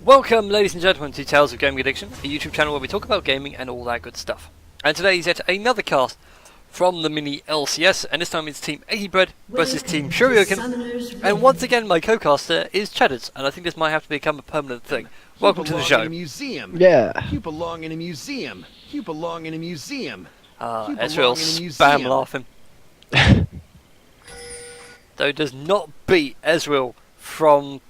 Welcome, ladies and gentlemen, to Tales of Gaming Addiction, a YouTube channel where we talk about gaming and all that good stuff. And today is yet another cast from the mini LCS, and this time it's Team Eggy versus Team Shoryuken. And once again, my co-caster is Cheddars, and I think this might have to become a permanent thing. Welcome to the show. In a museum. Yeah. You belong in a museum. You belong in a museum. Ezreal's spam laughing. Though it does not beat Ezreal from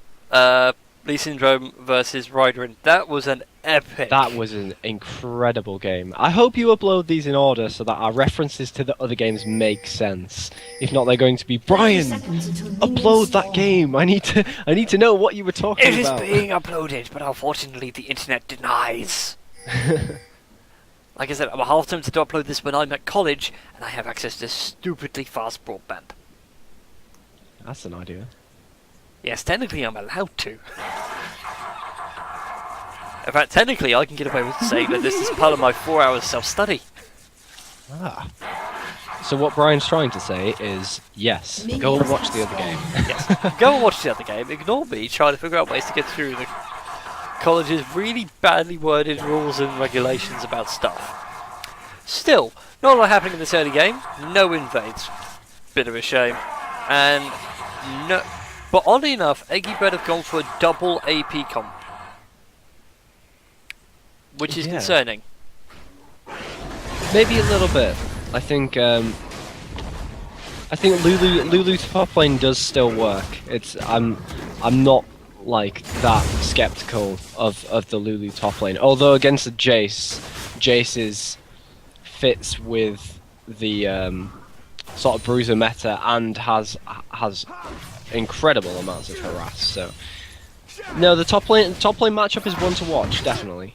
Lee Syndrome versus Ryderin. That was an epic. That was an incredible game. I hope you upload these in order so that our references to the other games make sense. If not, they're going to be, Brian, upload that game. I need to know what you were talking about. It is being uploaded, but unfortunately the internet denies. Like I said, I'm half tempted to upload this when I'm at college and I have access to stupidly fast broadband. That's an idea. Yes, technically I'm allowed to. In fact, technically I can get away with saying that this is part of my 4 hours self-study. Ah. So what Brian's trying to say is, yes, go and watch the other game. Yes, go and watch the other game. Ignore me trying to figure out ways to get through the college's really badly worded rules and regulations about stuff. Still, not a lot happening in this early game. No invades. Bit of a shame. And no... But oddly enough, Eggy have gone for a double AP comp. Which is concerning. Maybe a little bit. I think Lulu top lane does still work. I'm not like that skeptical of the Lulu top lane. Although against the Jace fits with the sort of bruiser meta and has incredible amounts of harass. So no, the top lane matchup is one to watch, definitely.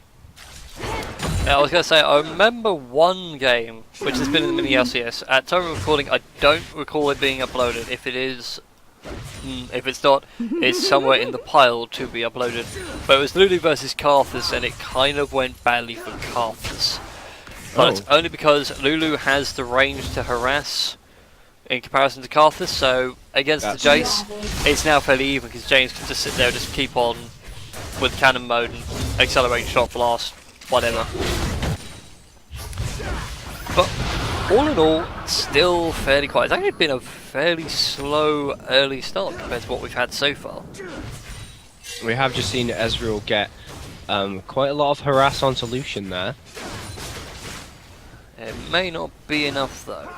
Yeah, I was going to say, I remember one game, which has been in the mini LCS. At time of recording, I don't recall it being uploaded. If it is, if it's not, it's somewhere in the pile to be uploaded. But it was Lulu versus Karthus, and it kind of went badly for Karthus. But it's only because Lulu has the range to harass in comparison to Karthus, so against the Jace, it's now fairly even because James can just sit there and just keep on with cannon mode and accelerate, shot blast, whatever. But all in all, still fairly quiet. It's actually been a fairly slow early start compared to what we've had so far. We have just seen Ezreal get quite a lot of harass onto Lucian there. It may not be enough though.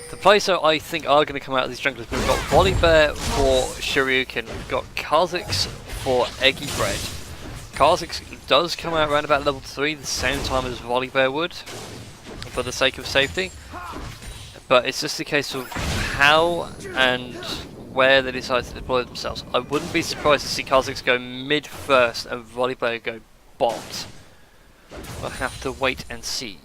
The players that I think are going to come out of these junglers, we've got Volibear for Shoryuken, we've got Kha'Zix for Eggy. Kha'Zix does come out around about level 3, the same time as Volibear would, for the sake of safety. But it's just a case of how and where they decide to deploy themselves. I wouldn't be surprised to see Kha'Zix go mid first and Volibear go bot. We'll have to wait and see.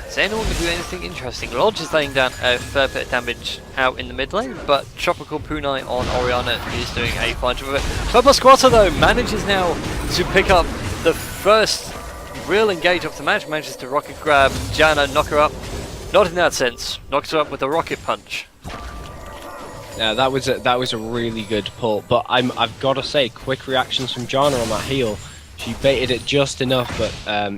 Is anyone going to do anything interesting? Lodge is laying down a fair bit of damage out in the mid lane, but Tropical Punai on Orianna is doing a fine job of it. Purple Squatter though manages now to pick up the first real engage of the match, manages to rocket grab Janna, knock her up. Not in that sense, knocks her up with a rocket punch. Yeah, that was a really good pull, but I've got to say, quick reactions from Janna on that heal. She baited it just enough, but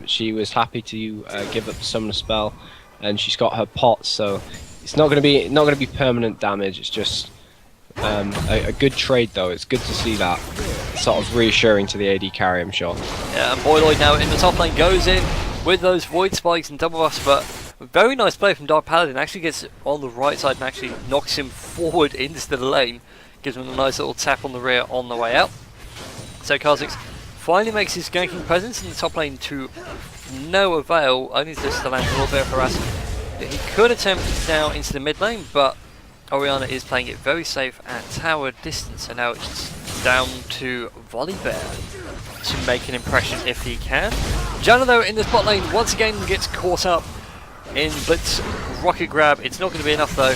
she was happy to give up the summoner spell, and she's got her pots, so it's not going to be permanent damage. It's just a good trade, though. It's good to see that. Sort of reassuring to the AD carry, I'm sure. Yeah, and Boyloid now in the top lane goes in with those void spikes and double buffs, but a very nice play from Dark Paladin. Actually gets on the right side and actually knocks him forward into the lane, gives him a nice little tap on the rear on the way out. So Kha'Zix finally makes his ganking presence in the top lane to no avail, only just to land a little bit of harassment. He could attempt now into the mid lane, but Orianna is playing it very safe at tower distance, and now it's down to Volibear to make an impression if he can. Janna though in the spot lane once again gets caught up in Blitz rocket grab. It's not going to be enough though,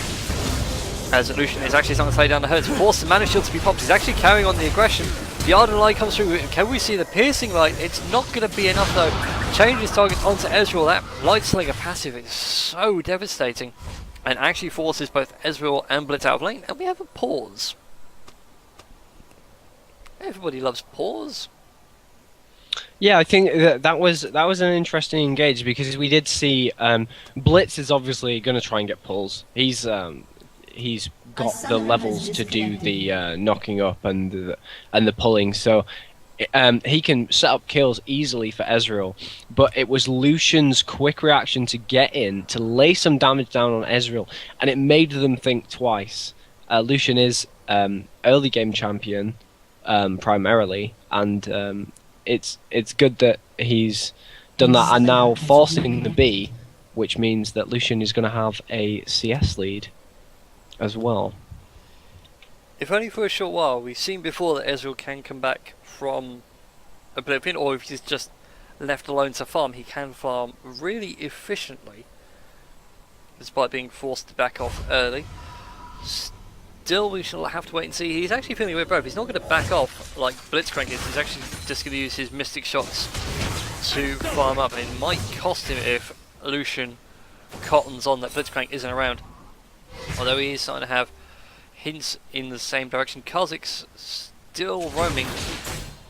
as Lucian is actually starting to lay down the hurts. Forced the mana shield to be popped. He's actually carrying on the aggression. The Ardent Light comes through. Can we see the piercing light? It's not going to be enough though. Changes target onto Ezreal. That Light Slinger passive is so devastating. and actually forces both Ezreal and Blitz out of lane, and we have a pause. Everybody loves pause. Yeah, I think that was an interesting engage because we did see Blitz is obviously going to try and get pulls. He's got the levels to do the knocking up and the pulling, so he can set up kills easily for Ezreal. But it was Lucian's quick reaction to get in to lay some damage down on Ezreal, and it made them think twice. Lucian is early game champion primarily, and it's good that he's done that and now forcing the B, which means that Lucian is going to have a CS lead as well. If only for a short while. We've seen before that Ezreal can come back from Oblivion, or if he's just left alone to farm, he can farm really efficiently, despite being forced to back off early. Still, we shall have to wait and see. He's actually feeling a bit brave. He's not going to back off like Blitzcrank is. He's actually just going to use his Mystic Shots to farm up. It might cost him if Lucian cottons on that Blitzcrank isn't around. Although he is starting to have hints in the same direction. Kha'Zix still roaming.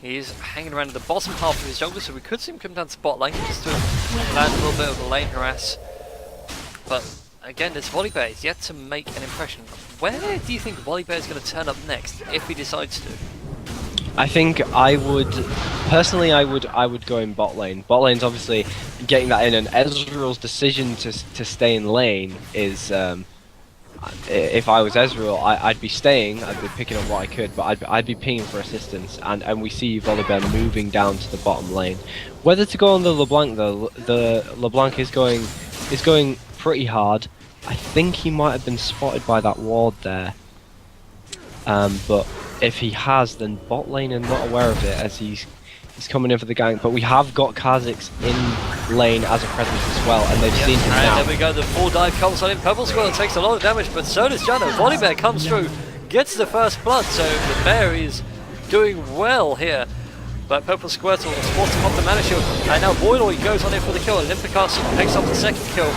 He is hanging around in the bottom half of his jungle, so we could see him come down to bot lane just to land a little bit of a lane harass. But again, this Volibear is yet to make an impression. Where do you think Volibear is going to turn up next, if he decides to? I think I would go in bot lane. Bot lane's obviously getting that in, and Ezreal's decision to stay in lane is, if I was Ezreal, I'd be staying. I'd be picking up what I could, but I'd be pinging for assistance. And we see Volibear moving down to the bottom lane. Whether to go on the LeBlanc though, the LeBlanc is going pretty hard. I think he might have been spotted by that ward there. But if he has, then bot lane are not aware of it as he's coming in for the gank. But we have got Kha'Zix in lane as a presence as well, and they've seen him now. And there we go, the full dive comes on him. Purple Squirrel takes a lot of damage, but so does Jano. Volibear comes through, gets the first blood, so the bear is doing well here. But Purple Squirtle is forced to pop the mana shield, and now Boyloid goes on in for the kill. Olympicus picks up the second kill.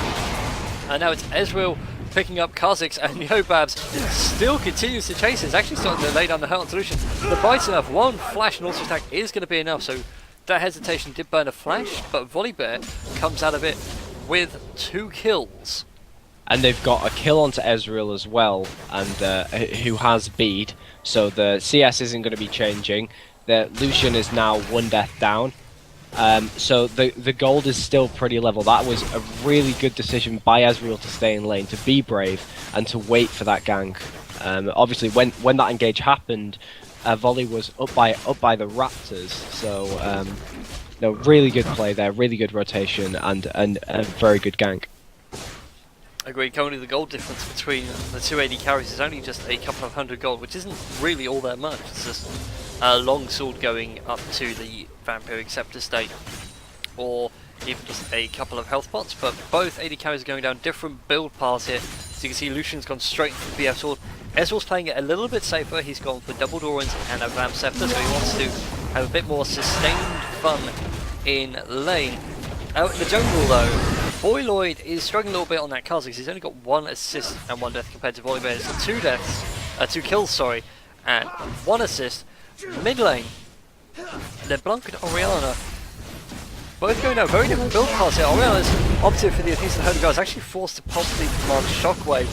And now it's Ezreal picking up Kha'Zix, and Yobabs still continues to chase. It's actually starting to lay down the hurt on solution. The bite's enough. One flash and auto attack is going to be enough, so that hesitation did burn a flash, but Volibear comes out of it with 2 kills. And they've got a kill onto Ezreal as well, and who has bead, so the CS isn't going to be changing. The Lucian is now 1 death down. So the gold is still pretty level. That was a really good decision by Ezreal to stay in lane, to be brave, and to wait for that gank. Obviously, when that engage happened, Volley was up by the Raptors. So no, really good play there, really good rotation, and a very good gank. Agreed. Currently, the gold difference between the two AD carries is only just a couple of 100 gold, which isn't really all that much. It's just a long sword going up to the Vampiric Scepter state, or even just a couple of health pots. But both AD carries are going down different build paths here. So you can see Lucian's gone straight for the BF sword. Ezreal's playing it a little bit safer. He's gone for double Dorans and a Vamp Scepter, so he wants to have a bit more sustained fun in lane. Out in the jungle though, Boyloid is struggling a little bit on that Kha'Zix. He's only got 1 assist and 1 death compared to Volibear's 2 kills, sorry, and 1 assist. Mid lane, LeBlanc and Orianna both going down very different build paths here. Orianna's opted for the Athena the Holy God, is actually forced to pop the command Shockwave,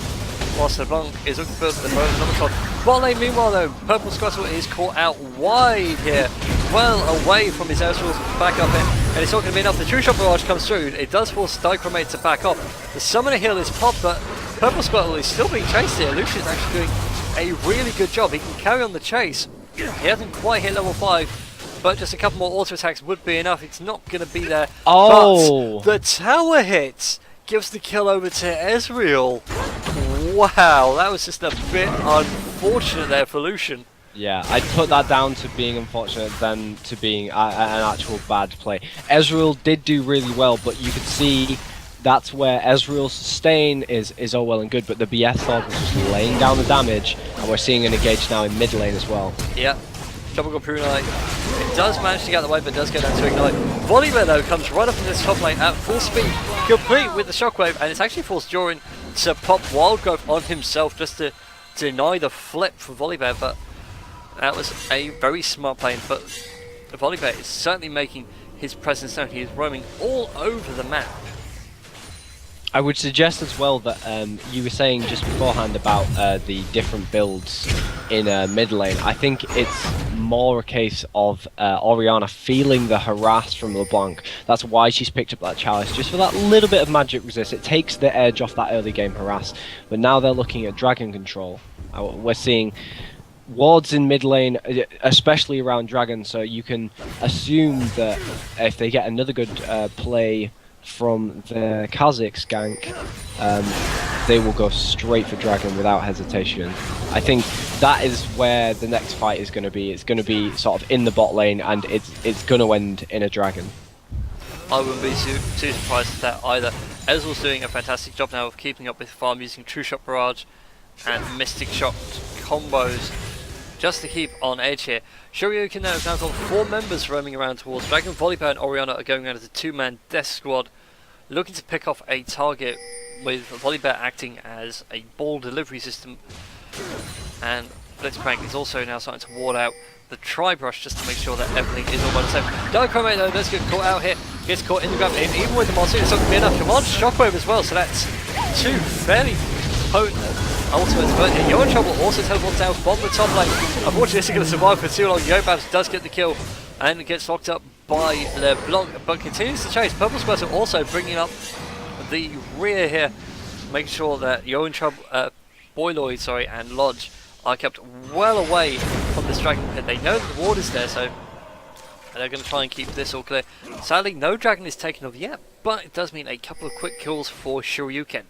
whilst LeBlanc is looking for the bonus shot. Bot lane meanwhile though, Purple Squirtle is caught out wide here, well away from his Ezreal's back up here, and it's not going to be enough. The True Shot Barrage comes through, it does force Dichromate to back off. The Summoner Heal is popped, but Purple Squirtle is still being chased here. Lucian's actually doing a really good job. He can carry on the chase. He hasn't quite hit level 5, but just a couple more auto attacks would be enough. It's not going to be there. Oh! But the tower hit gives the kill over to Ezreal. Wow, that was just a bit unfortunate there for Lucian. Yeah, I'd put that down to being unfortunate than to being an actual bad play. Ezreal did do really well, but you could see that's where Ezreal's sustain is all well and good, but the BF Thorn was just laying down the damage, and we're seeing an engage now in mid lane as well. Yeah, Tropical Prunite. It does manage to get out of the way, but does go down to Ignite. Volibear though comes right up in this top lane at full speed, complete with the Shockwave, and it's actually forced Joran to pop Wild Growth on himself just to deny the flip for Volibear, but that was a very smart play. But Volibear is certainly making his presence known. He is roaming all over the map. I would suggest as well that you were saying just beforehand about the different builds in mid lane. I think it's more a case of Orianna feeling the harass from LeBlanc. That's why she's picked up that chalice, just for that little bit of magic resist. It takes the edge off that early game harass. But now they're looking at dragon control. We're seeing wards in mid lane, especially around dragon, so you can assume that if they get another good play from the Kha'Zix gank, they will go straight for dragon without hesitation. I think that is where the next fight is going to be. It's going to be sort of in the bot lane, and it's going to end in a dragon. I wouldn't be too surprised at that either. Ezreal's doing a fantastic job now of keeping up with farm using True Shot Barrage and Mystic Shot combos just to keep on edge here. Shoryuken now has got 4 members roaming around towards dragon. Volibear and Orianna are going around as a 2-man death squad, looking to pick off a target, with Volibear acting as a ball delivery system, and Blitzcrank is also now starting to ward out the Tri-Brush just to make sure that everything is all by the same. Diachromate though does get caught out here, gets caught in the grab, and even with the monster it's not going to be enough. Command Shockwave as well, so that's 2 fairly potent ultimates. But you're in trouble, also teleports out from the top lane. Unfortunately this is going to survive for too long. Yobabs does get the kill and gets locked up by LeBlanc, but continues to chase. Purple Squirtle also bringing up the rear here, making sure that you're in trouble. Boyloid, and Lodge are kept well away from this dragon pit. They know that the ward is there, so they're going to try and keep this all clear. Sadly, no dragon is taken off yet, but it does mean a couple of quick kills for Shoryuken.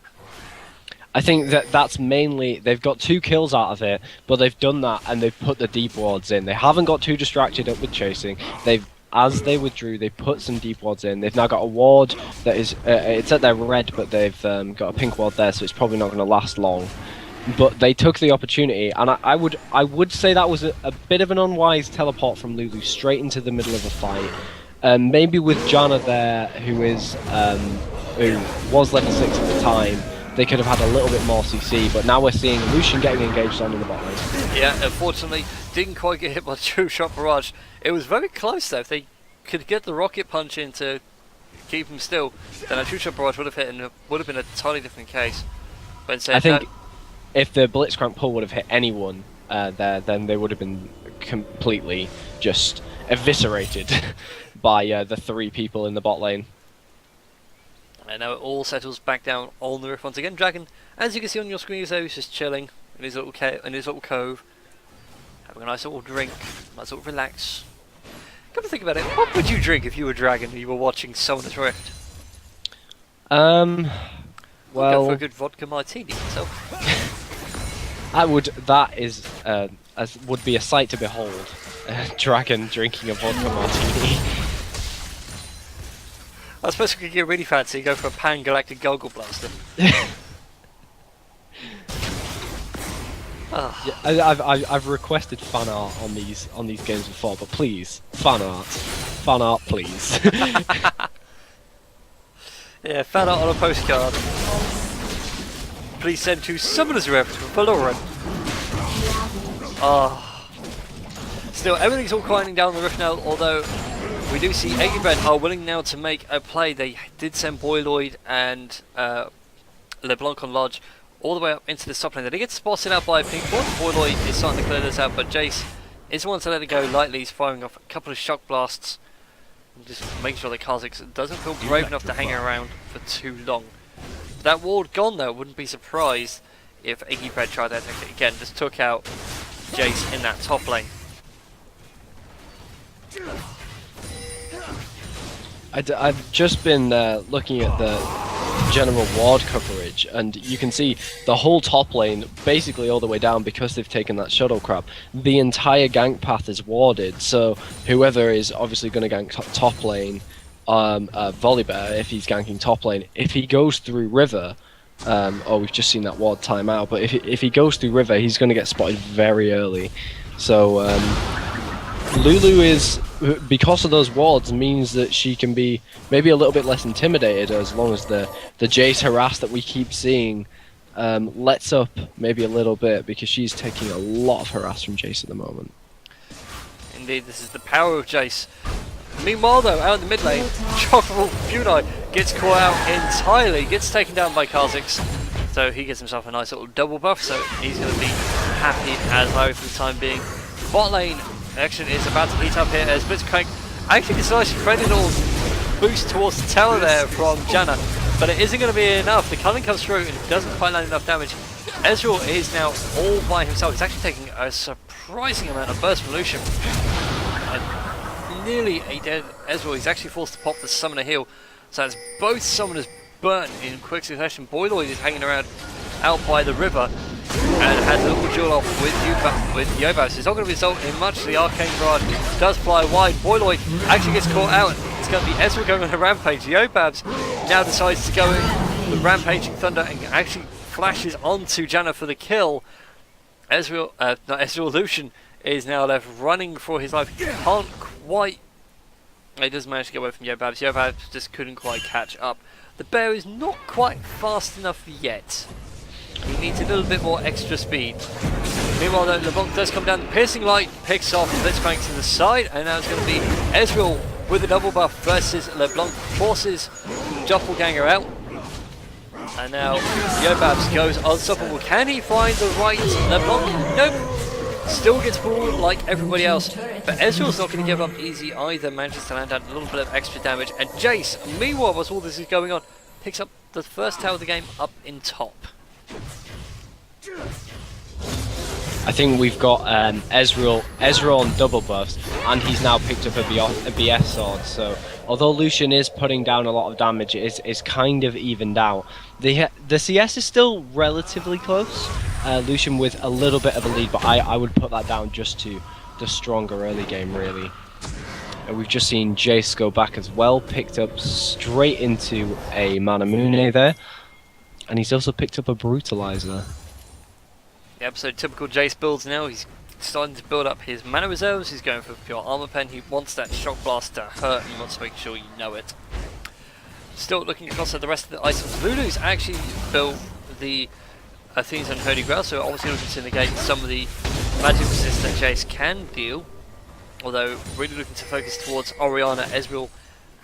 I think that's mainly, they've got 2 kills out of it, but they've done that and they've put the deep wards in. They haven't got too distracted up with chasing. As they withdrew, they put some deep wards in. They've now got a ward that is, it's at their red, but they've got a pink ward there, so it's probably not going to last long. But they took the opportunity, and I would say that was a bit of an unwise teleport from Lulu straight into the middle of a fight. Maybe with Janna there, who was level 6 at the time, they could have had a little bit more CC, but now we're seeing Lucian getting engaged on in the bot lane. Yeah, unfortunately, didn't quite get hit by the True Shot Barrage. It was very close though. If they could get the Rocket Punch in to keep him still, then a True Shot Barrage would have hit and it would have been a totally different case. But instead, I think if the Blitzcrank pull would have hit anyone there, then they would have been completely just eviscerated by the 3 people in the bot lane. And now it all settles back down on the rift once again. Dragon, as you can see on your screen, he's just chilling in his little cove, having a nice little drink, nice little relax. Come to think about it, what would you drink if you were Dragon and you were watching Summoner's Rift? Well, go for a good vodka martini myself. would be a sight to behold. Dragon drinking a vodka martini. I suppose we could get really fancy and go for a pan-galactic Goggle Blaster. Yeah, I've requested fan art on these games before, but please, fan art, please. Yeah, fan art on a postcard. Please send to Summoner's Rift for Lauren. Still, everything's all quieting down the rift now, although we do see Eggy are willing now to make a play. They did send Boyloid and LeBlanc on Lodge all the way up into the top lane. They did get spotted out by a pink one. Boyloid is starting to clear this out, but Jace is the one to let it go lightly. He's firing off a couple of shock blasts, and just making sure that Kha'Zix doesn't feel brave enough to hang around for too long. That ward gone though, wouldn't be surprised if Eggy tried that technique again. Just took out Jace in that top lane. I've just been looking at the general ward coverage, and you can see the whole top lane basically all the way down, because they've taken that shuttle crab. The entire gank path is warded, so whoever is obviously going to gank top lane, Volibear, if he's ganking top lane, if he goes through river, we've just seen that ward time out, but if he goes through river, he's going to get spotted very early. So Lulu is, because of those wards, means that she can be maybe a little bit less intimidated, as long as the Jace harass that we keep seeing lets up maybe a little bit because she's taking a lot of harass from Jace at the moment. Indeed, this is the power of Jace. Meanwhile though, out in the mid lane, Chocolate Funai gets caught out entirely, gets taken down by Kha'Zix. So he gets himself a nice little double buff, so he's going to be happy as Larry for the time being. Bot lane action is about to heat up here as Blitzcrank actually decides to trade a little boost towards the tower there from Janna, but it isn't going to be enough. The culling comes through and it doesn't quite land enough damage. Ezreal is now all by himself. He's actually taking a surprising amount of burst from Lucian. Nearly a dead Ezreal. He's actually forced to pop the summoner heal. So that's both summoners burnt in quick succession. Boyloid is hanging around out by the river and has a little duel off with Yobabs. It's not going to result in much. The Arcane Barrage does fly wide. Boyloid actually gets caught out. It's going to be Ezreal going on a rampage. Yobabs now decides to go in with Rampaging Thunder and actually flashes onto Janna for the kill. Lucian is now left running for his life. Can't quite... He does manage to get away from Yobabs. Yobabs just couldn't quite catch up. The bear is not quite fast enough yet. He needs a little bit more extra speed. Meanwhile though, LeBlanc does come down. The Piercing Light picks off Blitzcrank to the side, and now it's going to be Ezreal with a double buff versus LeBlanc. Forces Doppelganger out. And now Yobabs goes unstoppable. Can he find the right LeBlanc? Nope. Still gets pulled like everybody else. But Ezreal's not going to give up easy either. Manages to land out a little bit of extra damage. And Jace, meanwhile, whilst all this is going on, picks up the first tower of the game up in top. I think we've got Ezreal on double buffs, and he's now picked up a BS sword. So although Lucian is putting down a lot of damage, it's kind of evened out. The CS is still relatively close. Lucian with a little bit of a lead, but I would put that down just to the stronger early game, really. And we've just seen Jace go back as well, picked up straight into a Manamune there, and he's also picked up a Brutalizer. Yep, so typical Jace builds now. He's starting to build up his mana reserves. He's going for pure armor pen. He wants that shock blast to hurt, and he wants to make sure you know it. Still looking across at the rest of the items. Lulu's actually built the Athena's Unholy Grail, so obviously looking to negate some of the magic resist that Jace can deal. Although really looking to focus towards Orianna, Ezreal,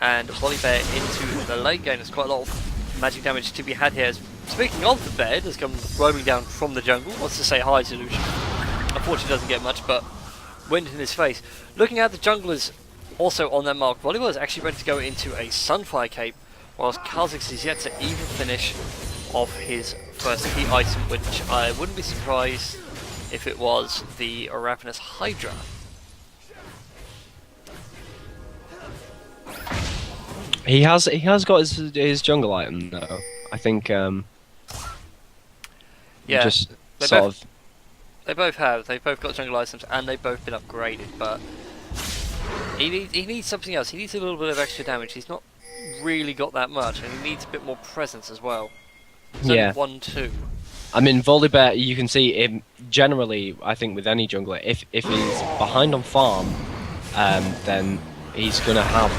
and Volibear into the late game. There's quite a lot of magic damage to be had here. Speaking of the bear, does come roaming down from the jungle. Wants to say hi to Lucian. Unfortunately doesn't get much, but wind in his face. Looking at the junglers also on their mark, Volibear is actually ready to go into a Sunfire Cape, whilst Kha'Zix is yet to even finish off his first key item, which I wouldn't be surprised if it was the Ravenous Hydra. He has got his jungle item though. I think yeah, just they sort both, of. They both have. They've both got jungle items and they've both been upgraded, but he needs something else. He needs a little bit of extra damage. He's not really got that much, and he needs a bit more presence as well. It's Yeah. only 1-2. I mean, Volibear, you can see him generally. I think with any jungler, if he's behind on farm, then he's gonna have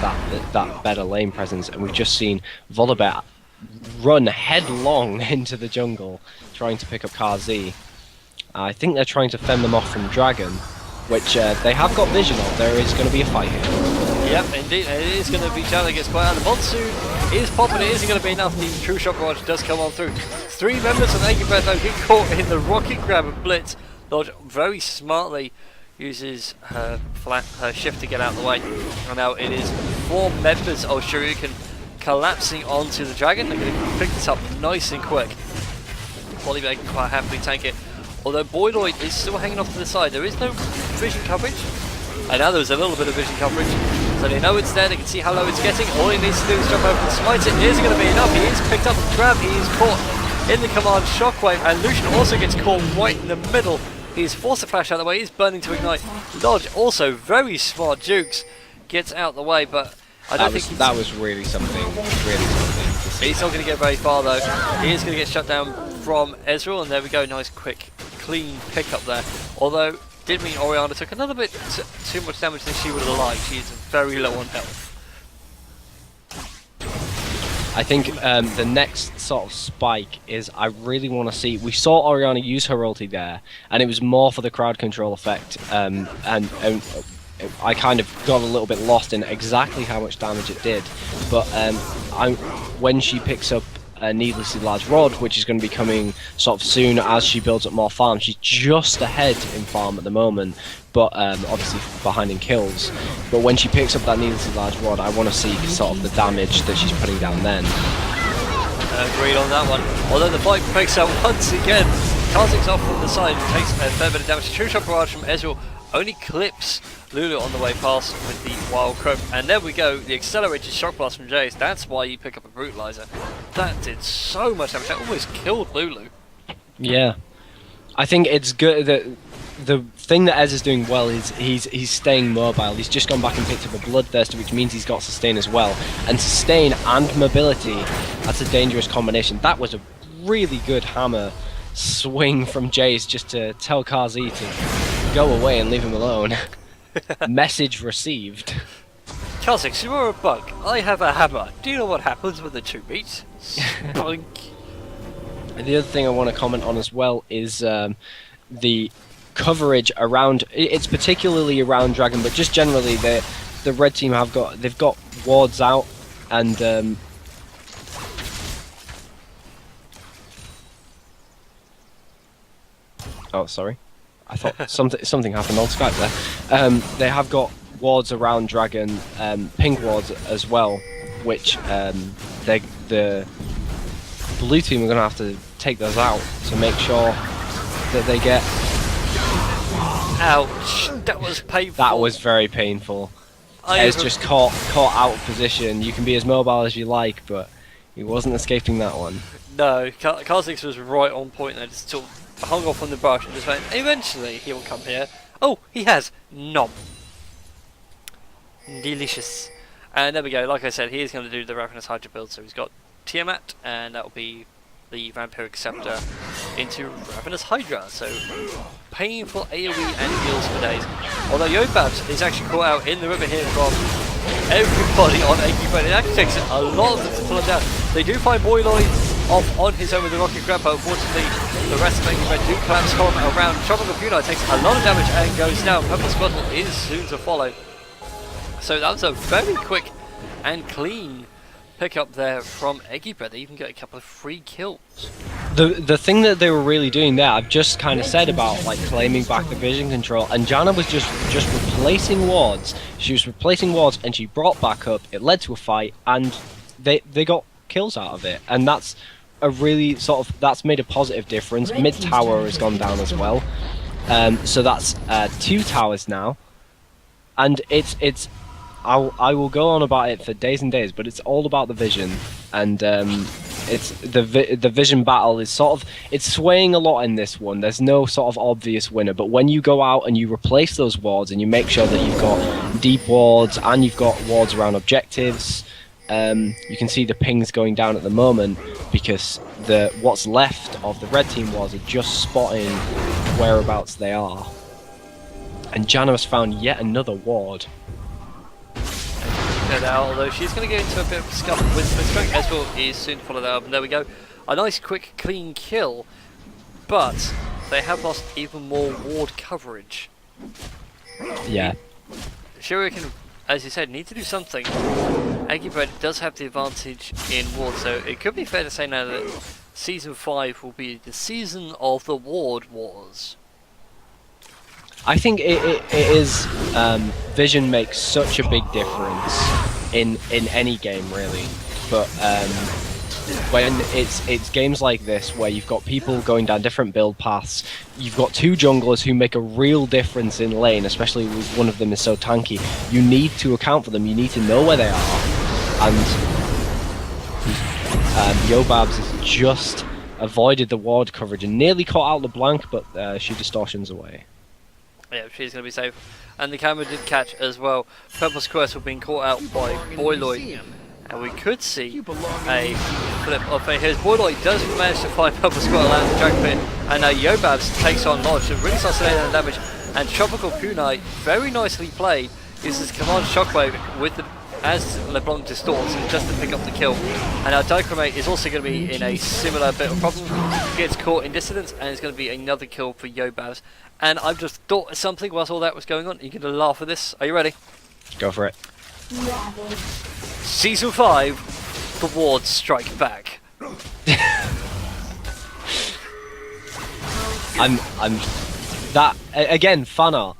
that better lane presence. And we've just seen Volibear run headlong into the jungle, trying to pick up KZ. I think they're trying to fend them off from Dragon, which they have got vision of. There is going to be a fight here. Yep, indeed, and it is going to be Janna that gets quite out. The Monsoon is popping, it isn't going to be enough. The True Shock Barrage does come on through. 3 members of Eggy though get caught in the rocket grab and blitz. Dodge very smartly uses her shift to get out of the way. And now it is 4 members of Shoryuken collapsing onto the Dragon. They're going to pick this up nice and quick. Volibear can quite happily tank it. Although Boyloid is still hanging off to the side. There is no vision coverage. I know there's a little bit of vision coverage. So they know it's there, they can see how low it's getting. All he needs to do is jump over and smite it. It isn't going to be enough. He is picked up and grabbed. He is caught in the command shockwave. And Lucian also gets caught right in the middle. He is forced to flash out of the way. He's burning to ignite. Dodge, also very smart. Jukes gets out of the way, but I don't think that was really something. He's not going to get very far though. He is going to get shut down from Ezreal, and there we go. Nice, quick, clean pickup there. Although, did mean Orianna took another bit too much damage than she would have liked. She is very low on health. I think the next sort of spike is I really want to see. We saw Orianna use her ulti there, and it was more for the crowd control effect. And I kind of got a little bit lost in exactly how much damage it did. But when she picks up a needlessly large rod, which is going to be coming sort of soon as she builds up more farm. She's just ahead in farm at the moment, but obviously behind in kills. But when she picks up that needlessly large rod, I want to see sort of the damage that she's putting down then. Agreed on that one. Although the fight breaks out once again, Kha'Zix off from the side takes a fair bit of damage. True shot barrage from Ezreal only clips Lulu on the way past with the wild croak, and there we go, the accelerated shock blast from Jace. That's why you pick up a brutalizer. That did so much damage, that almost killed Lulu. Yeah, I think it's good that the thing that Ez is doing well is he's staying mobile. He's just gone back and picked up a bloodthirster, which means he's got sustain as well, and sustain and mobility, that's a dangerous combination. That was a really good hammer swing from Jace just to tell Kha'Zix to go away and leave him alone. Message received. Kha'Zix, you are a bug. I have a hammer. Do you know what happens when the two meet? Boink. And the other thing I want to comment on as well is the coverage around. It's particularly around Dragon, but just generally, the red team they've got wards out, and oh, sorry. I thought something happened on Skype there. They have got wards around Dragon, pink wards as well, which the blue team are going to have to take those out to make sure that they get... Ouch, that was painful. That was very painful. Ez just caught out of position. You can be as mobile as you like, but he wasn't escaping that one. No, Kha'Zix was right on point there, just sort of hung off on the brush and just went, eventually he will come here. Oh, he has. Nom. Delicious. And there we go, like I said, he is going to do the Ravenous Hydra build, so he's got Tiamat, and that will be the Vampiric Scepter into Ravenous Hydra, so painful AoE and heals for days. Although Yobabs is actually caught out in the river here from everybody on Eggy, but it actually takes a lot of them to pull him down. They do find Boyloid off on his own with the rocket grab, but unfortunately the rest of Eggy do collapse around. Tropical Punai takes a lot of damage and goes down. Purple Squadron is soon to follow. So that was a very quick and clean pick up there from Eggy, but they even get a couple of free kills. The thing that they were really doing there, I've just kind of said about like claiming back the vision control, and Janna was just replacing wards. She was replacing wards and she brought back up. It led to a fight and they got kills out of it, and that's a really that's made a positive difference. Mid tower has gone down as well, so that's 2 towers now, and it's I will go on about it for days and days, but it's all about the vision, and it's the vision battle is it's swaying a lot in this one. There's no sort of obvious winner, but when you go out and you replace those wards and you make sure that you've got deep wards and you've got wards around objectives, you can see the pings going down at the moment because what's left of the red team wards are just spotting whereabouts they are, and Janna has found yet another ward. Now, although she's going to get into a bit of a scuffle with Stroke, Ezreal is soon to follow that up, and there we go. A nice quick clean kill, but they have lost even more ward coverage. Yeah. Shoryuken, as you said, need to do something. Eggy does have the advantage in ward, so it could be fair to say now that Season 5 will be the season of the ward wars. I think it is. Vision makes such a big difference in any game, really. But when it's games like this where you've got people going down different build paths, you've got 2 junglers who make a real difference in lane, especially with one of them is so tanky. You need to account for them. You need to know where they are. And Yobabs has just avoided the ward coverage and nearly caught out LeBlanc, but she distortions away. Yeah, she's going to be safe. And the camera did catch as well. Purple Squirtle being caught out by Boyloid. And we could see a flip of it. Here's Boyloid does manage to find Purple Squirtle out of the Dragon Pit. And now Yobabs takes on Lodge. So really starts to lay down damage. And Tropical Punai, very nicely played, uses Command Shockwave with the as LeBlanc distorts just to pick up the kill. And now Dichromate is also going to be in a similar bit of problem. Gets caught in dissonance, and it's going to be another kill for Yobaz. And I've just thought of something whilst all that was going on. You're going to laugh at this. Are you ready? Go for it. Season 5, the wards strike back. I'm that again. Fan art.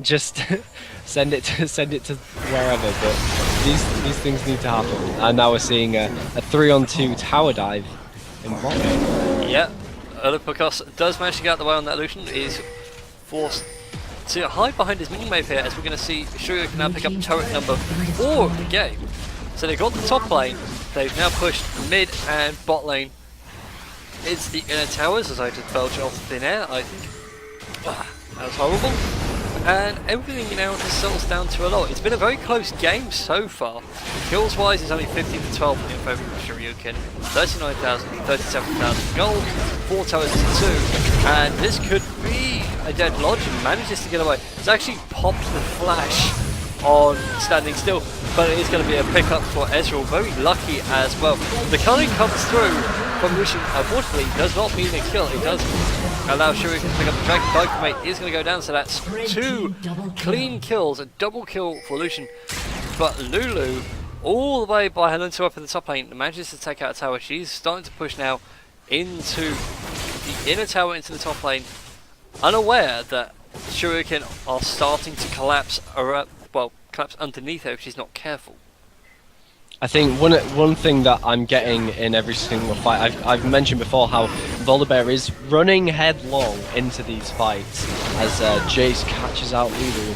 Just send it to wherever. But these things need to happen. And now we're seeing a 3-on-2 tower dive in bot lane. Yeah, Olympiakos does manage to get out the way on that Lucian. Is forced to hide behind his mini wave here, as we're going to see Shoryuken now pick up turret number 4 of the game. So they've got the top lane. They've now pushed mid and bot lane. It's the inner towers, as I just belched off thin air, I think. That was horrible. And everything now just settles down to a lot. It's been a very close game so far. Kills wise, it's only 15 to 12 in favour of Shoryuken. 39,000, 37,000 gold, 4 towers to 2. And this could be a dead lodge, and manages to get away. It's actually popped the flash on standing still, but it is going to be a pickup for Ezreal. Very lucky as well. The culling comes through from Lucian. Unfortunately, does not mean a kill. It does allow Shoryuken to pick up the dragon. Dichromate is going to go down, so that's 2 clean kills, a double kill for Lucian. But Lulu, all the way by Helen up in the top lane, manages to take out a tower. She's starting to push now into the inner tower, into the top lane, unaware that Shoryuken are starting to collapse around, well, collapse underneath her if she's not careful. I think one thing that I'm getting in every single fight, I've mentioned before how Volibear is running headlong into these fights as Jace catches out Lulu.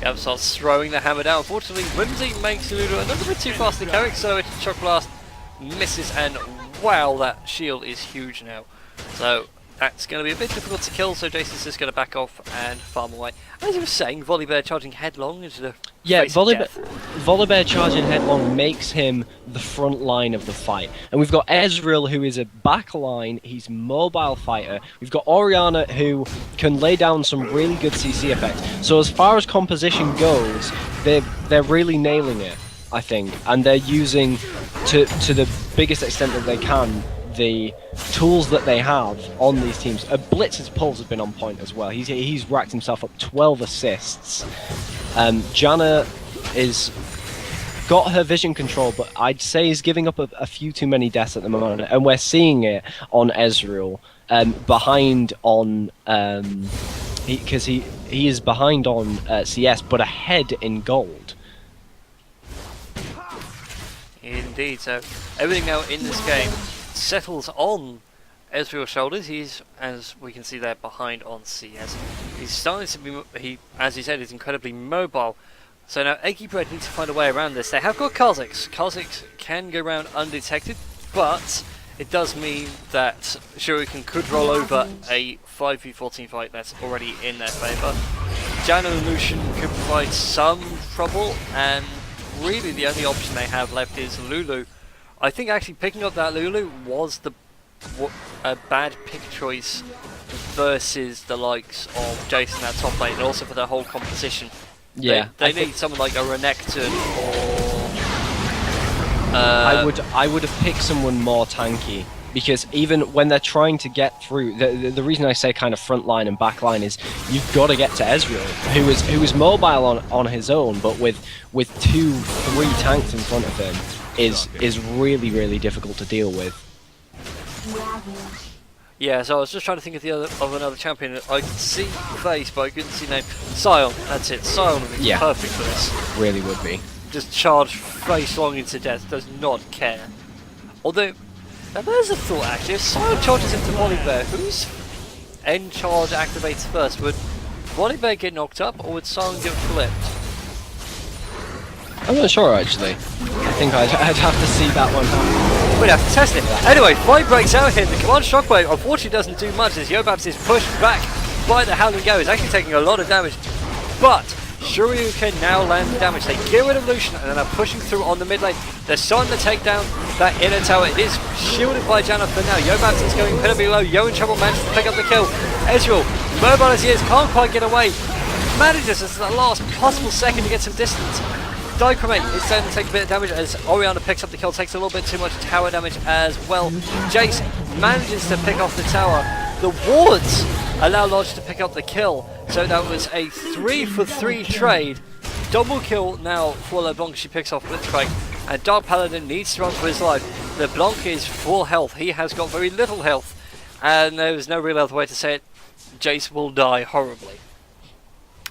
Yeah, starts throwing the hammer down. Unfortunately, Whimsy makes Lulu a little bit too fast to carry, so it's Shock Blast misses, and wow, that shield is huge now. So that's going to be a bit difficult to kill, so Jason's just going to back off and farm away. As you were saying, Volibear charging headlong into the face of death. Volibear charging headlong makes him the front line of the fight. And we've got Ezreal, who is a back line, he's mobile fighter. We've got Orianna, who can lay down some really good CC effects. So as far as composition goes, they're really nailing it, I think. And they're using, to the biggest extent that they can, the tools that they have on these teams. Blitz's pulls have been on point as well. He's racked himself up 12 assists. Janna is got her vision control, but I'd say he's giving up a few too many deaths at the moment, and we're seeing it on Ezreal, behind on because he is behind on CS, but ahead in gold. Indeed, so everything now in this game settles on Ezreal's shoulders. He's, as we can see there, behind on CS. He's starting to be, as he said, is incredibly mobile. So now Eggy Bread needs to find a way around this. They have got Kha'Zix. Kha'Zix can go around undetected, but it does mean that Shoryuken could roll over a 5v14 fight that's already in their favour. Janna and Lucian could provide some trouble, and really the only option they have left is Lulu. I think actually picking up that Lulu was a bad pick choice versus the likes of Jason at top lane, and also for their whole composition. Yeah, they need someone like a Renekton or. I would have picked someone more tanky, because even when they're trying to get through, the reason I say kind of front line and back line is you've got to get to Ezreal, who is mobile on his own, but with 2-3 tanks in front of him is really, really difficult to deal with. Yeah, so I was just trying to think of another champion. I could see face, but I couldn't see name. Sion, that's it. Sion would be perfect for this. Really would be. Just charge face long into death, does not care. Although, now there's a thought actually. If Sion charges into Volibear, whose end charge activates first? Would Volibear get knocked up, or would Sion get flipped? I'm not sure actually. I think I'd have to see that one happen. We'd have to test it. Anyway, fight breaks out here. The command shockwave unfortunately doesn't do much, as Yobabs is pushed back by the Howling Gale. He's actually taking a lot of damage, but Shoryuken now land the damage. They get rid of Lucian and then are pushing through on the mid lane. They're starting to take down that inner tower. It is shielded by Janna for now. Yobabs is going incredibly low. Yo in trouble, manages to pick up the kill. Ezreal, mobile as he is, can't quite get away. Manages at the last possible second to get some distance. Dicromate is starting to take a bit of damage as Orianna picks up the kill, takes a little bit too much tower damage as well. Jace manages to pick off the tower. The wards allow Lodge to pick up the kill, so that was a 3-for-3 trade. Double kill now for LeBlanc, she picks off Blitzcrank, and Dark Paladin needs to run for his life. LeBlanc is full health, he has got very little health, and there is no real other way to say it. Jace will die horribly.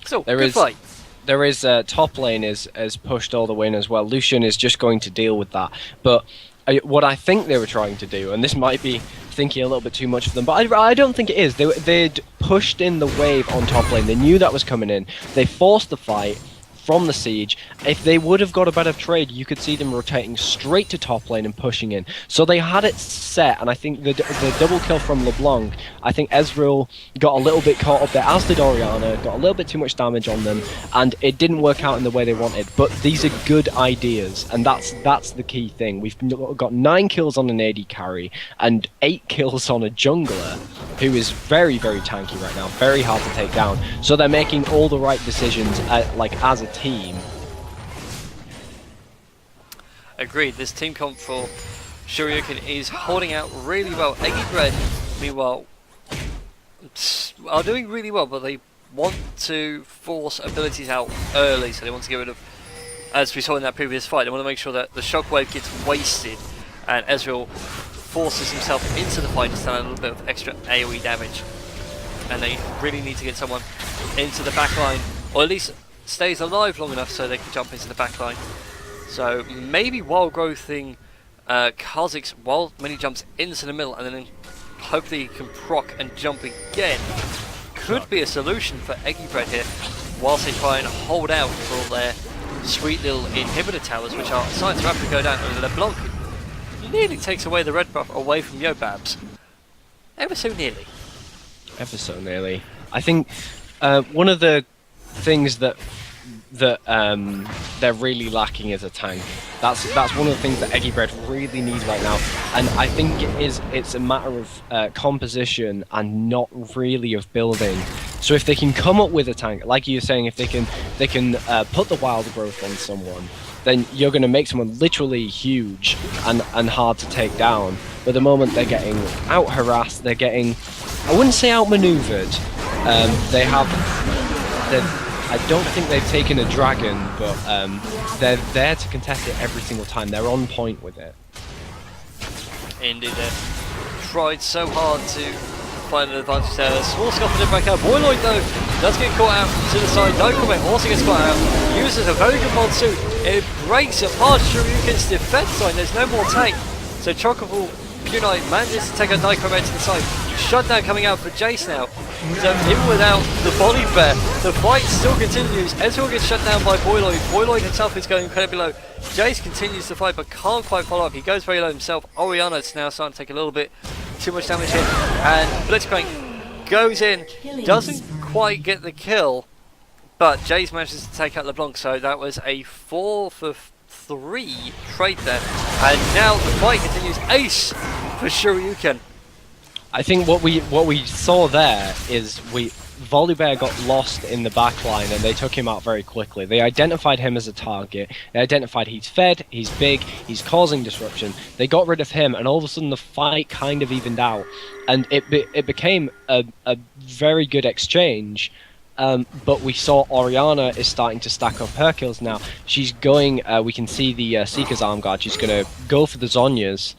So, good fight. There is top lane is pushed all the way in as well. Lucian is just going to deal with that. But what I think they were trying to do, and this might be thinking a little bit too much for them, but I don't think it is. They'd pushed in the wave on top lane. They knew that was coming in. They forced the fight from the siege. If they would have got a better trade, you could see them rotating straight to top lane and pushing in. So they had it set, and I think the double kill from LeBlanc, I think Ezreal got a little bit caught up there, as did Orianna, got a little bit too much damage on them, and it didn't work out in the way they wanted. But these are good ideas, and that's the key thing. We've got 9 kills on an AD carry, and 8 kills on a jungler, who is very, very tanky right now, very hard to take down. So they're making all the right decisions, as a team. Agreed. This team comp for Shoryuken is holding out really well. Eggy Bread, meanwhile, are doing really well, but they want to force abilities out early, so they want to get rid of, as we saw in that previous fight, they want to make sure that the shockwave gets wasted, and Ezreal forces himself into the fight to stand a little bit of extra AoE damage. And they really need to get someone into the back line, or at least stays alive long enough so they can jump into the back line. So maybe wild growthing Kha'Zix while mini jumps into the middle, and then hopefully he can proc and jump again. Could be a solution for Eggy Bread here, whilst they try and hold out for their sweet little inhibitor towers, which are starting to rapidly go down, and LeBlanc nearly takes away the red buff away from Yobabs. Ever so nearly. Ever so nearly. I think one of the things that they're really lacking is a tank. That's one of the things that Eggy Bread really needs right now, and I think it's a matter of composition and not really of building. So if they can come up with a tank, like you were saying, if they can put the wild growth on someone, then you're going to make someone literally huge and hard to take down. But the moment they're getting out harassed, they're getting, I wouldn't say outmaneuvered. I don't think they've taken a dragon, but they're there to contest it every single time. They're on point with it. Indeed, they tried so hard to find an advantage there. Small scuffle in back out. Boyloid though does get caught out to the side. Dicromate also gets caught out. Uses a very good monsoon. It breaks apart Shoryuken's defense line. There's no more tank. So Chocobo Punite manages to take a Dicromate to the side. Shutdown coming out for Jace now. So even without the body bear, the fight still continues. Ezreal gets shut down by Boyloid. Boyloid himself is going incredibly low. Jace continues to fight but can't quite follow up. He goes very low himself. Orianna is now starting to take a little bit too much damage here. And Blitzcrank goes in, doesn't quite get the kill, but Jace manages to take out LeBlanc. So that was a 4-for-3 trade there. And now the fight continues. Ace for Shoryuken. I think what we saw there is Volibear got lost in the backline and they took him out very quickly. They identified him as a target. They identified he's fed, he's big, he's causing disruption. They got rid of him, and all of a sudden the fight kind of evened out, and it became a very good exchange. But we saw Orianna is starting to stack up her kills now. She's going. We can see the Seeker's Arm Guard. She's going to go for the Zhonya's.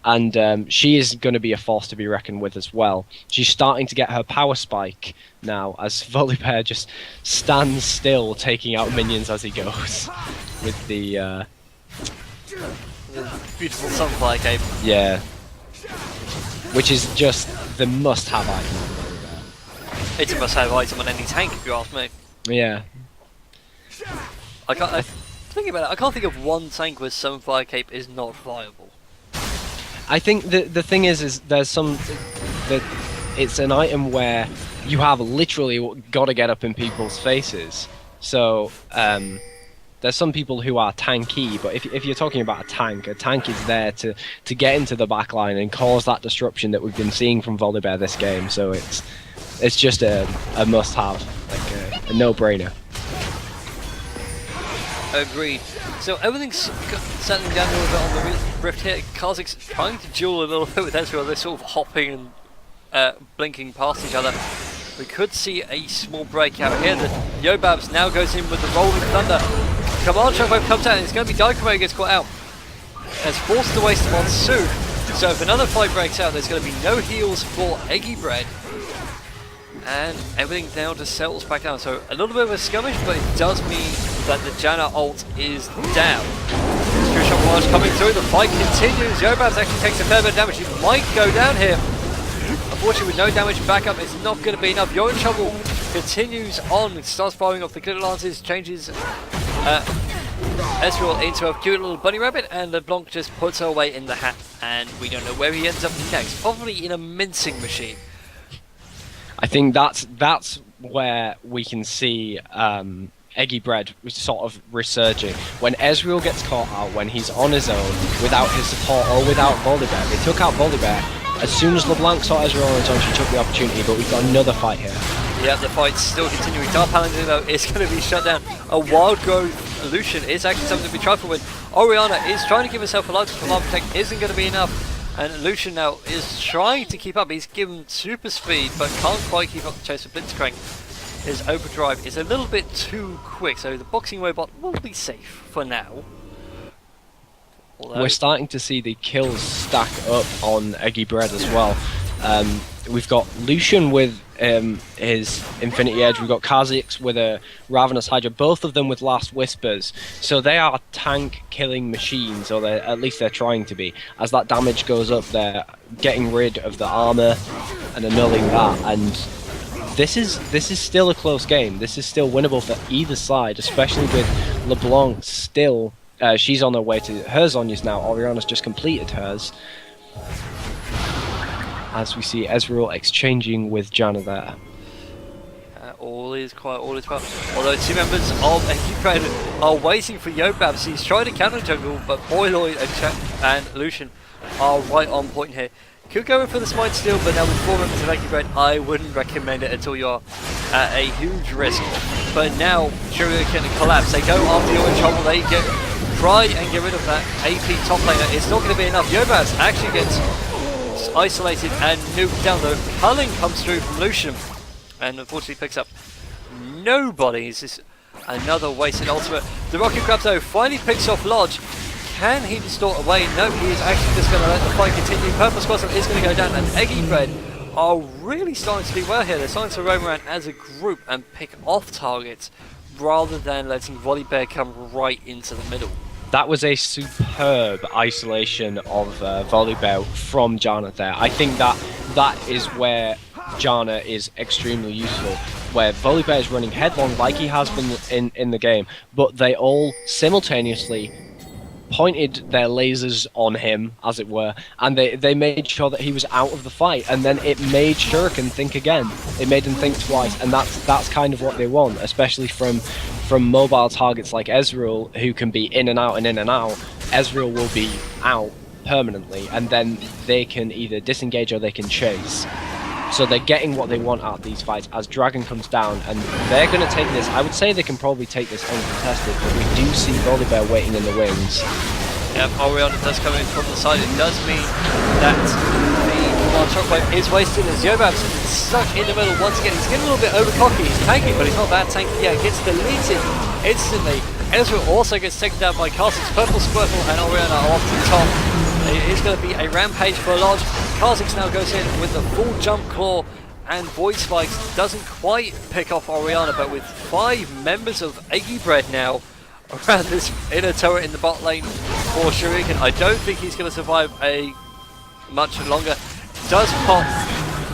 And she is going to be a force to be reckoned with as well. She's starting to get her power spike now, as Volibear just stands still, taking out minions as he goes. With the beautiful Sunfire cape. Yeah. Which is just the must-have item on Volibear. It's a must-have item on any tank, if you ask me. Yeah. Thinking about it, I can't think of one tank where Sunfire cape is not viable. I think the thing is there's some that it's an item where you have literally got to get up in people's faces. So there's some people who are tanky, but if you're talking about a tank is there to get into the backline and cause that disruption that we've been seeing from Volibear this game. So it's just a must-have, like a no-brainer. Agreed. So everything's settling down a little bit on the rift here. Karzik's trying to duel a little bit with Ezreal. They're sort of hopping and blinking past each other. We could see a small breakout here. The Yobabs now goes in with the Rolling Thunder. Command Shockwave comes out and it's going to be Daikome who gets caught out. Has forced the waste on Sue. So if another fight breaks out, there's going to be no heals for Eggy Bread. And everything now just settles back down. So a little bit of a skirmish, but it does mean that the Janna ult is down. Screw Shot Barrage coming through, the fight continues. Yobabs actually takes a fair bit of damage. He might go down here. Unfortunately, with no damage backup, it's not going to be enough. You're in trouble. Continues on, starts firing off the good lances, changes Ezreal into a cute little bunny rabbit, and LeBlanc just puts her away in the hat, and we don't know where he ends up next. Probably in a mincing machine. I think that's where we can see Eggy Bread sort of resurging. When Ezreal gets caught out, when he's on his own, without his support or without Volibear. They took out Volibear. As soon as LeBlanc saw Ezreal on his own, she took the opportunity, but we've got another fight here. Yeah, the fight's still continuing. Dark Paladin, though, is going to be shut down. A wild growth Lucian is actually something to be trifled with. Orianna is trying to give herself a life. Command Protect isn't going to be enough. And Lucian now is trying to keep up. He's given super speed, but can't quite keep up the chase with Blitzcrank. His overdrive is a little bit too quick, so the boxing robot will be safe for now. We're starting to see the kills stack up on Eggy Bread as well. We've got Lucian with his Infinity Edge, we've got Kha'Zix with a Ravenous Hydra, both of them with Last Whispers. So they are tank killing machines, or at least they're trying to be. As that damage goes up, they're getting rid of the armor and annulling that. And this is still a close game. This is still winnable for either side, especially with LeBlanc still. She's on her way to her Zhonya's now. Orianna's just completed hers. As we see Ezreal exchanging with Janna there. All is quiet, all is well. Although two members of Eggy Bread are waiting for Yobabs. He's trying to counter jungle, but Boyloid and Lucian are right on point here. Could go in for the smite steal, but now with 4 members of Eggy Bread, I wouldn't recommend it until you're at a huge risk. But now Shoryuken can collapse. They go after you're in trouble. They try and get rid of that AP top laner. It's not going to be enough. Yobabs actually gets isolated and nuked down. The culling comes through from Lucian and unfortunately picks up nobody. This is another wasted ultimate. The Rocket Crab though finally picks off Lodge. Can he distort away? No, he is actually just going to let the fight continue. Purple Squadron is going to go down, and Eggy Bread are really starting to do well here. They're starting to roam around as a group and pick off targets rather than letting Volibear come right into the middle. That was a superb isolation of Volibear from Janna there. I think that is where Janna is extremely useful, where Volibear is running headlong like he has been in the game, but they all simultaneously pointed their lasers on him, as it were, and they made sure that he was out of the fight, and then it made Shoryuken think again. It made him think twice, and that's kind of what they want, especially from mobile targets like Ezreal, who can be in and out and in and out. Ezreal will be out permanently, and then they can either disengage or they can chase. So they're getting what they want out of these fights as Dragon comes down, and they're going to take this. I would say they can probably take this uncontested, but we do see Volibear waiting in the wings. Yeah, Orianna does come in from the side. It does mean that the Command Shockwave is wasted as Yobab's stuck in the middle once again. He's getting a little bit overcocky. He's tanking, but he's not that tanky. Yeah, gets deleted instantly. Ezreal also gets taken down by Kha'Zix, Purple Squirtle, and Orianna are off to the top. It is going to be a rampage for Lodge. Kha'Zix now goes in with the full jump claw, and Void Spikes doesn't quite pick off Orianna, but with 5 members of Eggy Bread now around this inner turret in the bot lane for Shoryuken, I don't think he's going to survive a much longer. Does pop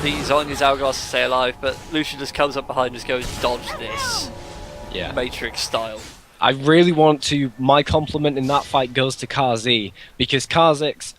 the Zhonya's Hourglass to stay alive, but Lucian just comes up behind and just goes, dodge this. Yeah. Matrix style. I really want to. My compliment in that fight goes to Kha'Zix, because Kha'Zix,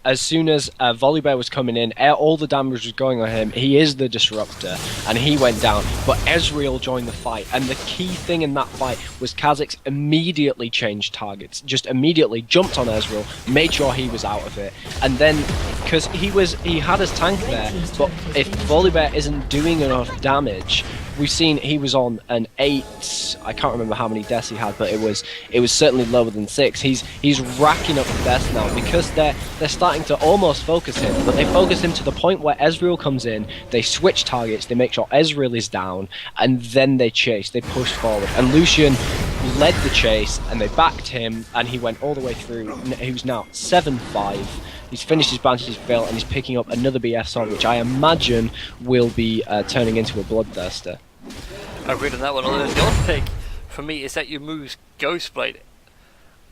as soon as Volibear was coming in, all the damage was going on him. He is the disruptor, and he went down. But Ezreal joined the fight, and the key thing in that fight was Kha'Zix immediately changed targets, just immediately jumped on Ezreal, made sure he was out of it, and then because he had his tank there, but if Volibear isn't doing enough damage, we've seen he was on an 8. I can't remember how many deaths he had, but it was certainly lower than 6. He's racking up the deaths now because they're starting to almost focus him, but they focus him to the point where Ezreal comes in. They switch targets. They make sure Ezreal is down, and then they chase. They push forward, and Lucian led the chase, and they backed him, and he went all the way through. He was now 7-5. He's finished his Banshee Veil, and he's picking up another BSR, which I imagine will be turning into a Bloodthirster. I agreed on that one, although the odd pick for me is that you moves Ghostblade.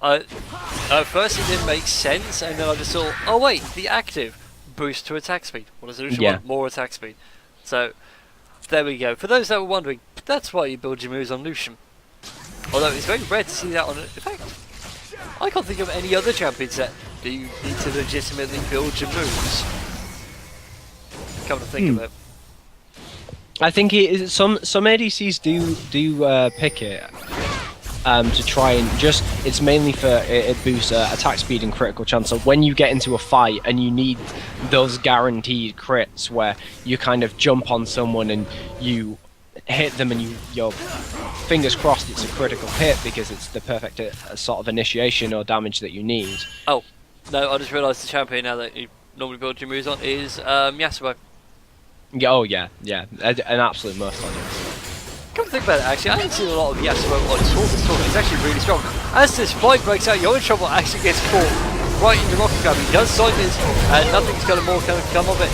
First it didn't make sense, and then I just saw, oh wait, the active boost to attack speed. What does Lucian want? More attack speed. So, there we go. For those that were wondering, that's why you build your moves on Lucian. Although it's very rare to see that on it. In fact, I can't think of any other champion set that you need to legitimately build your moves. Come to think of it. I think some ADCs do pick it to try and just, it's mainly for it boosts attack speed and critical chance. So when you get into a fight and you need those guaranteed crits where you kind of jump on someone and you hit them and you're fingers crossed it's a critical hit because it's the perfect sort of initiation or damage that you need. Oh, no, I just realised the champion now that you normally build your moves on is Yasuo. Yeah, oh yeah, an absolute must on it. Come to think about it, actually, I haven't seen a lot of Yasuo on Sword this tournament. He's actually really strong. As this fight breaks out, You're in Trouble actually gets caught right in the rocket grab. He does sign this, and nothing's going to more come of it.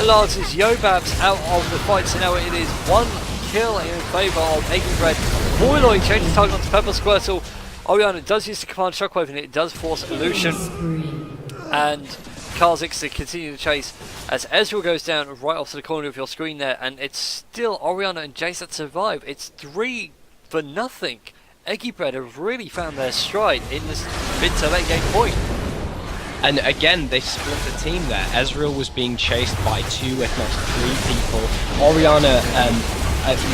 Lances Yobabs out of the fight, so now it is 1 kill in favour of Eggy Red. Boiloy changes target onto Purple Squirtle. Orianna does use the command Shockwave, and it does force Illusion and Kha'Zix to continue the chase as Ezreal goes down right off to the corner of your screen there, and it's still Orianna and Jace that survive. It's 3-0. Eggy Bread have really found their stride in this mid to late game point. And again, they split the team there. Ezreal was being chased by 2, if not 3 people. Orianna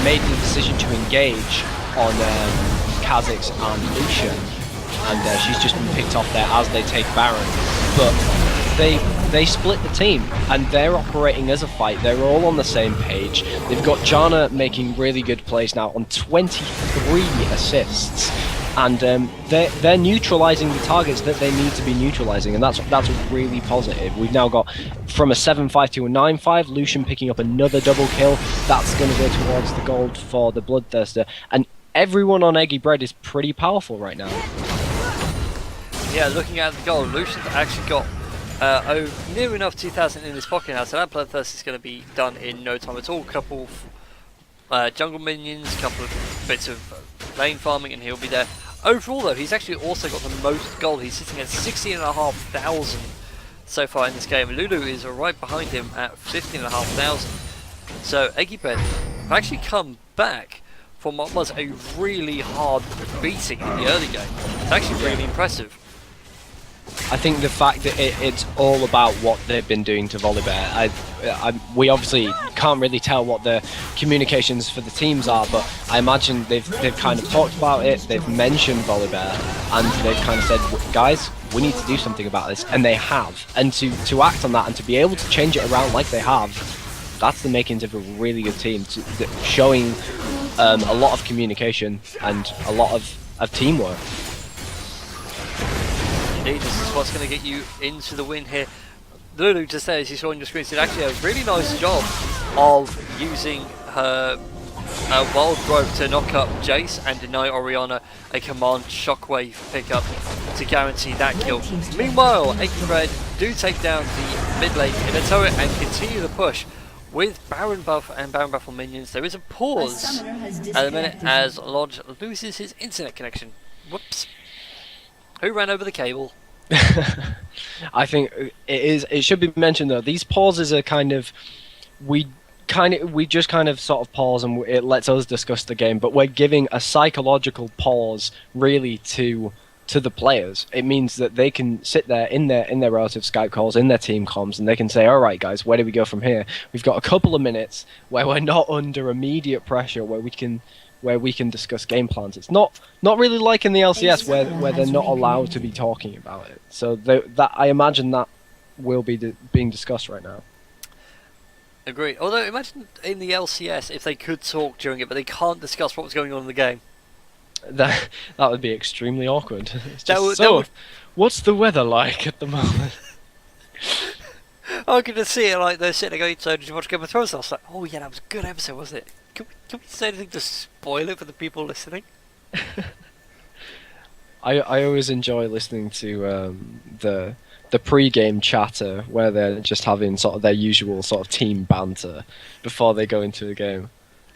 made the decision to engage on Kha'Zix and Lucian, and she's just been picked off there as they take Baron. But they split the team, and they're operating as a fight. They're all on the same page. They've got Janna making really good plays now on 23 assists, and they're neutralizing the targets that they need to be neutralizing, and that's really positive. We've now got from a 7-5 to a 9-5. Lucian picking up another double kill. That's going to go towards the gold for the Bloodthirster, and everyone on Eggy Bread is pretty powerful right now. Yeah, looking at the gold, Lucian's actually got near enough 2,000 in his pocket now, so that Bloodthirst is going to be done in no time at all. Couple jungle minions, couple of bits of lane farming, and he'll be there. Overall though, he's actually also got the most gold. He's sitting at 16,500 so far in this game. Lulu is right behind him at 15,500. So Eggy Bread have actually come back from what was a really hard beating in the early game. It's actually really impressive. I think the fact that it's all about what they've been doing to Volibear. We obviously can't really tell what the communications for the teams are, but I imagine they've kind of talked about it, they've mentioned Volibear, and they've kind of said, guys, we need to do something about this, and they have. And to act on that and to be able to change it around like they have, that's the makings of a really good team, showing a lot of communication and a lot of teamwork. Indeed, this is what's going to get you into the win here. Lulu, just there as you saw on your screen, did actually a really nice job of using her wild growth to knock up Jace and deny Orianna a command shockwave pickup to guarantee that kill. Meanwhile, Eggy Red do take down the mid lane in a turret and continue the push with Baron buff and Baron buff on minions. There is a pause at the minute as Lodge loses his internet connection. Whoops. Who ran over the cable? I think it should be mentioned though, these pauses are kind of, we just kind of sort of pause and it lets us discuss the game, but we're giving a psychological pause really to the players. It means that they can sit there in their relative Skype calls, in their team comms, and they can say, alright guys, where do we go from here? We've got a couple of minutes where we're not under immediate pressure, where we can discuss game plans. It's not really like in the LCS where they're not allowed to be talking about it. So that I imagine that will be being discussed right now. Agreed. Although, imagine in the LCS if they could talk during it, but they can't discuss what was going on in the game. That would be extremely awkward. It's That just, would- so, that would- what's the weather like at the moment? I could just see it like they're sitting there going, so did you watch Game of Thrones last night? Oh yeah, that was a good episode, wasn't it? Can we say anything to spoil it for the people listening? I always enjoy listening to the pre-game chatter where they're just having sort of their usual sort of team banter before they go into the game.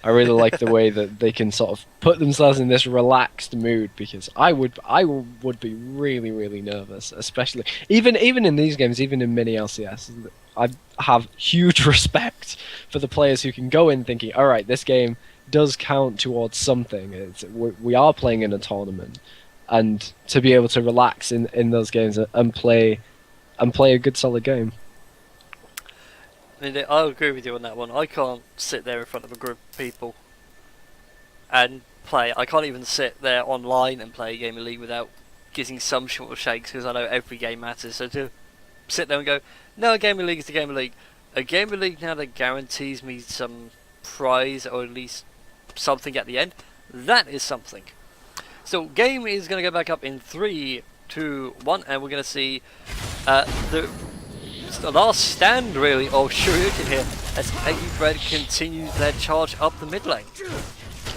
I really like the way that they can sort of put themselves in this relaxed mood, because I would be really, really nervous, especially even in these games, even in mini LCS. I have huge respect for the players who can go in thinking, all right, this game does count towards something. We are playing in a tournament, and to be able to relax in those games and play a good solid game. I mean, I'll agree with you on that one. I can't sit there in front of a group of people and play. I can't even sit there online and play a game of League without getting some sort of shakes, because I know every game matters. So to sit there and go, no, a game of League is the game of League. A game of League now that guarantees me some prize, or at least something at the end, that is something. So game is going to go back up in 3, 2, 1, and we're going to see the last stand really of Shoryuken here as Eggy continues their charge up the mid lane.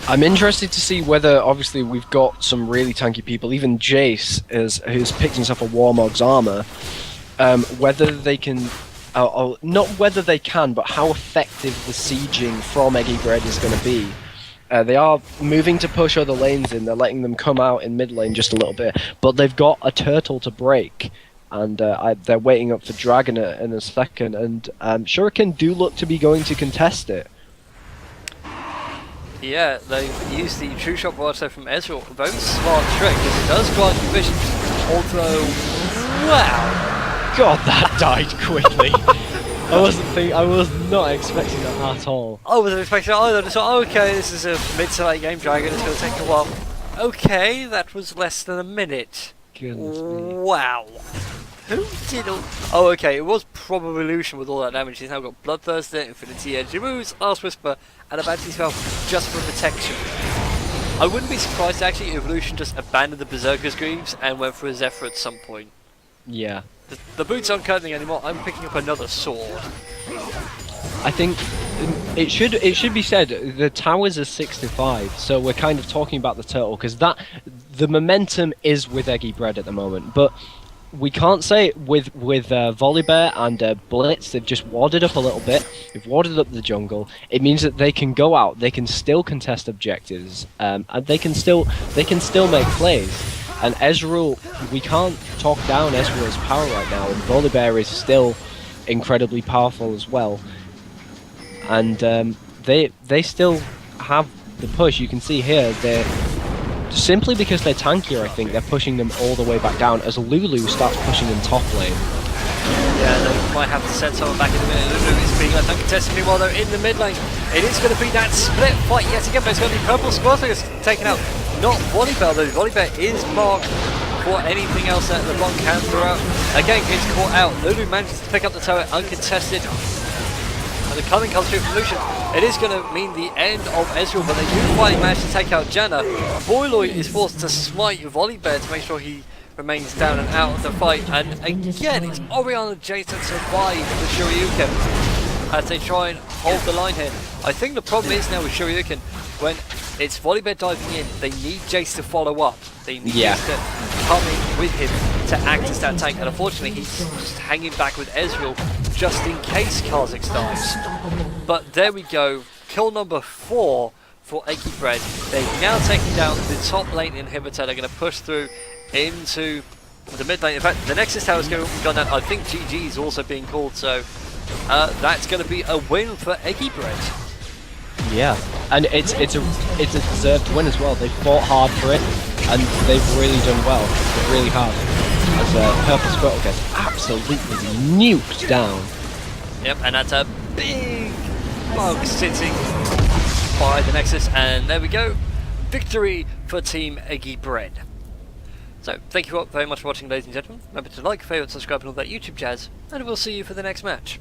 I'm interested to see whether, obviously, we've got some really tanky people. Even Jace, who's picked himself a Warmog's armor. Whether they can, not whether they can, but how effective the sieging from Eggy is going to be. They are moving to push other lanes in. They're letting them come out in mid lane just a little bit, but they've got a turtle to break, and they're waiting up for Dragon in a second. And Shoryuken do look to be going to contest it. Yeah, they've used the true shot barrage there from Ezreal. A very smart trick, because it does grant you vision. Although, wow, God, that died quickly. I was not expecting that at all. I wasn't expecting that either. I just thought, oh, okay, this is a mid to late game Dragon. It's going to take a while. Okay, that was less than a minute. Goodness me. Wow. Who did all... Oh, okay, it was probably Evolution with all that damage. He's now got Bloodthirster, Infinity Edge moves, Last Whisper, and a Bounty Spell just for protection. I wouldn't be surprised actually if Evolution just abandoned the Berserker's Greaves and went for a Zephyr at some point. Yeah. The boots aren't curling anymore. I'm picking up another sword. I think it should be said the towers are 6-5, so we're kind of talking about the turtle, because the momentum is with Eggy at the moment, but we can't say with Volibear and Blitz. They've just warded up a little bit. They've warded up the jungle. It means that they can go out. They can still contest objectives, and they can still make plays. And Ezreal, we can't talk down Ezreal's power right now. And Volibear is still incredibly powerful as well. And they still have the push. You can see here they're simply because they're tankier. I think they're pushing them all the way back down as Lulu starts pushing in top lane. Yeah, they might have to send someone back in a minute. Lulu is being left uncontested. Meanwhile, they're in the mid lane. It is going to be that split fight yet again, but it's going to be Purple Squad that's taken out. Not Volibear though. Volibear is marked for anything else that the bot can throw out. Again, gets caught out. Lulu manages to pick up the turret uncontested. And the coming comes through from Lucian. It is going to mean the end of Ezreal, but they do finally manage to take out Janna. Boyloid is forced to smite Volibear to make sure he remains down and out of the fight. And again, it's Orianna Jace that survive the Shoryuken as they try and hold the line here. I think the problem is now with Shoryuken, when it's Volibear diving in, they need Jace to follow up. They need Jace to come in with him to act as that tank, and unfortunately he's just hanging back with Ezreal just in case Kha'Zix dies. But there we go, kill number 4 for Eggy. They've now taken down the top lane inhibitor. They're going to push through into the mid lane. In fact, the Nexus Tower is going to go down. I think GG is also being called, so that's going to be a win for Eggy. Yeah, and it's a deserved win as well. They fought hard for it, and they've really done well. They really have. As Purple Squirtle gets absolutely nuked down. Yep, and that's a big bug sitting by the Nexus, and there we go. Victory for Team Eggy. So, thank you all very much for watching, ladies and gentlemen. Remember to like, favourite, subscribe and all that YouTube jazz, and we'll see you for the next match.